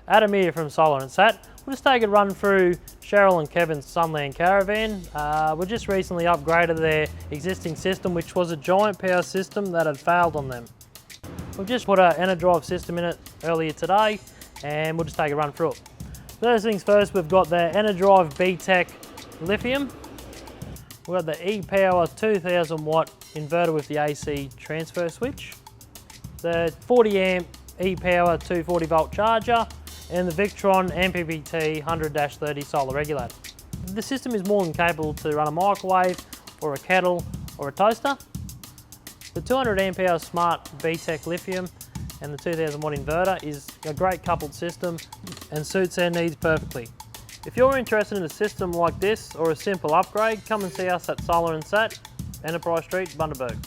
Adam here from Solar and Sat. We'll just take a run through Cheryl and Kevin's Sunland Caravan. We just recently upgraded their existing system, which was a giant power system that had failed on them. We've just put an Enderdrive system in it earlier today, and we'll just take a run through it. First things first, we've got the Enderdrive B-Tech Lithium. We've got the E-Power 2000 watt inverter with the AC transfer switch, the 40 amp E-Power 240 volt charger, and the Victron MPPT 100-30 solar regulator. The system is more than capable to run a microwave or a kettle or a toaster. The 200 amp hour smart B-Tech Lithium and the 2000 watt inverter is a great coupled system and suits our needs perfectly. If you're interested in a system like this or a simple upgrade, come and see us at Solar and Sat, Enterprise Street, Bundaberg.